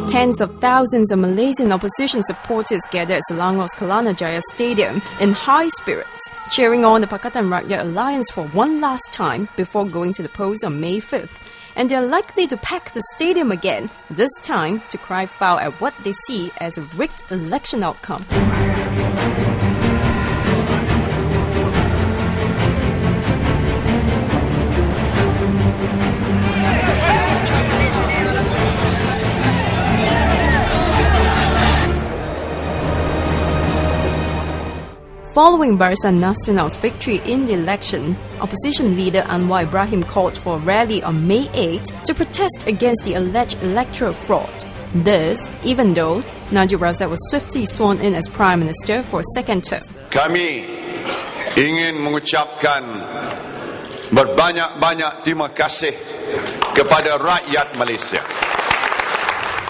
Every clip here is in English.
Tens of thousands of Malaysian opposition supporters gathered at Selangor's Kelana Jaya Stadium in high spirits, cheering on the Pakatan Rakyat Alliance for one last time before going to the polls on May 5th. And they are likely to pack the stadium again, this time to cry foul at what they see as a rigged election outcome. Following Barisan Nasional's victory in the election, opposition leader Anwar Ibrahim called for a rally on May 8 to protest against the alleged electoral fraud. This, even though Najib Razak was swiftly sworn in as Prime Minister for a second term. Kami ingin mengucapkan berbanyak-banyak terima kasih kepada rakyat Malaysia.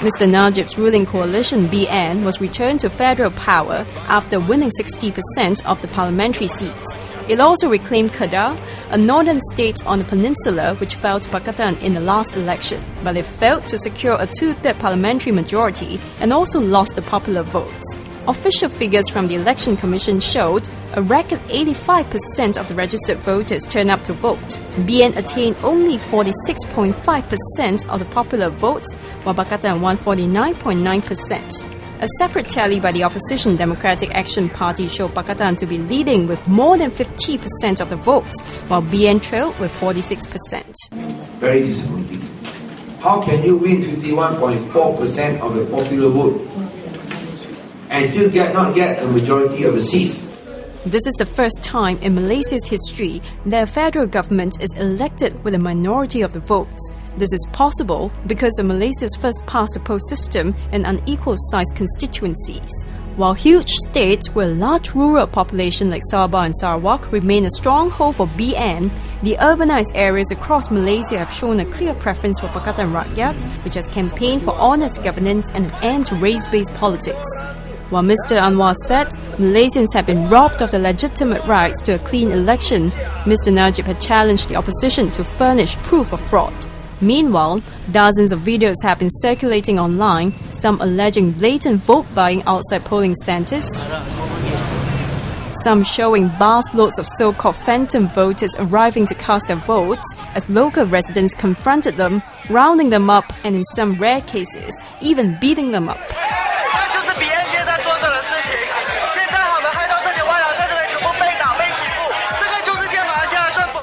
Mr. Najib's ruling coalition BN was returned to federal power after winning 60% of the parliamentary seats. It also reclaimed Kedah, a northern state on the peninsula which fell to Pakatan in the last election, but it failed to secure a two-thirds parliamentary majority and also lost the popular votes. Official figures from the Election Commission showed a record 85% of the registered voters turned up to vote. BN attained only 46.5% of the popular votes, while Pakatan won 49.9%. A separate tally by the opposition Democratic Action Party showed Pakatan to be leading with more than 50% of the votes, while BN trailed with 46%. Very disappointing. How can you win 51.4% of the popular vote and still not get a majority of the seats? This is the first time in Malaysia's history that a federal government is elected with a minority of the votes. This is possible because of Malaysia's first past-the-post system and unequal-sized constituencies. While huge states with a large rural population like Sabah and Sarawak remain a stronghold for BN, the urbanized areas across Malaysia have shown a clear preference for Pakatan Rakyat, which has campaigned for honest governance and an end to race-based politics. While Mr. Anwar said Malaysians have been robbed of their legitimate rights to a clean election, Mr. Najib had challenged the opposition to furnish proof of fraud. Meanwhile, dozens of videos have been circulating online, some alleging blatant vote buying outside polling centres, some showing vast loads of so-called phantom voters arriving to cast their votes as local residents confronted them, rounding them up and in some rare cases, even beating them up.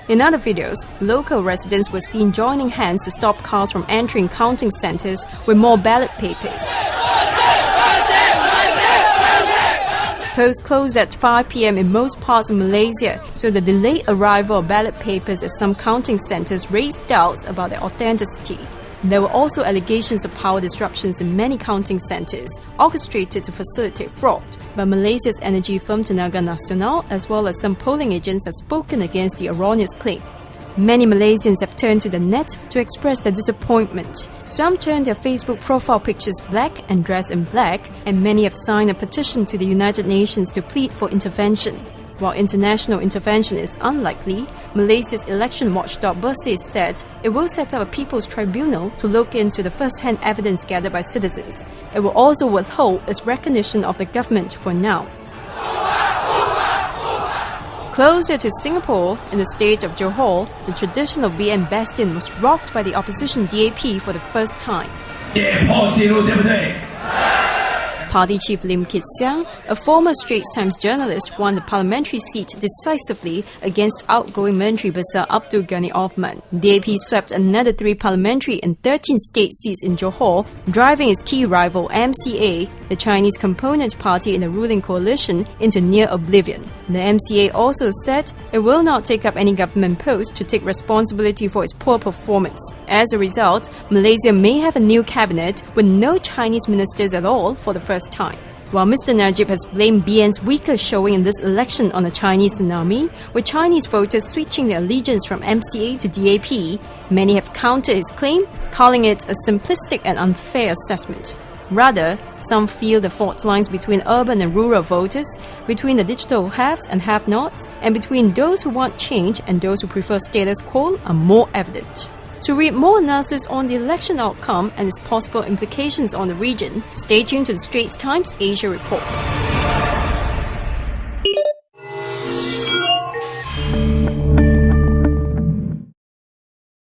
In other videos, local residents were seen joining hands to stop cars from entering counting centres with more ballot papers. Polls closed at 5 p.m. in most parts of Malaysia, so the delayed arrival of ballot papers at some counting centres raised doubts about their authenticity. There were also allegations of power disruptions in many counting centres, orchestrated to facilitate fraud. But Malaysia's energy firm Tenaga Nasional, as well as some polling agents, have spoken against the erroneous claim. Many Malaysians have turned to the net to express their disappointment. Some turned their Facebook profile pictures black and dressed in black, and many have signed a petition to the United Nations to plead for intervention. While international intervention is unlikely, Malaysia's election watchdog Bersih said it will set up a people's tribunal to look into the first-hand evidence gathered by citizens. It will also withhold its recognition of the government for now. Closer to Singapore, in the state of Johor, the traditional BN bastion was rocked by the opposition DAP for the first time. Party chief Lim Kit Siang, a former Straits Times journalist, won the parliamentary seat decisively against outgoing Menteri Besar Abdul Ghani Othman. DAP swept another 3 parliamentary and 13 state seats in Johor, driving its key rival MCA, the Chinese component party in the ruling coalition, into near oblivion. The MCA also said it will not take up any government post to take responsibility for its poor performance. As a result, Malaysia may have a new cabinet with no Chinese ministers at all for the first time. While Mr. Najib has blamed BN's weaker showing in this election on a Chinese tsunami, with Chinese voters switching their allegiance from MCA to DAP, many have countered his claim, calling it a simplistic and unfair assessment. Rather, some feel the fault lines between urban and rural voters, between the digital haves and have-nots, and between those who want change and those who prefer status quo are more evident. To read more analysis on the election outcome and its possible implications on the region, stay tuned to the Straits Times Asia Report.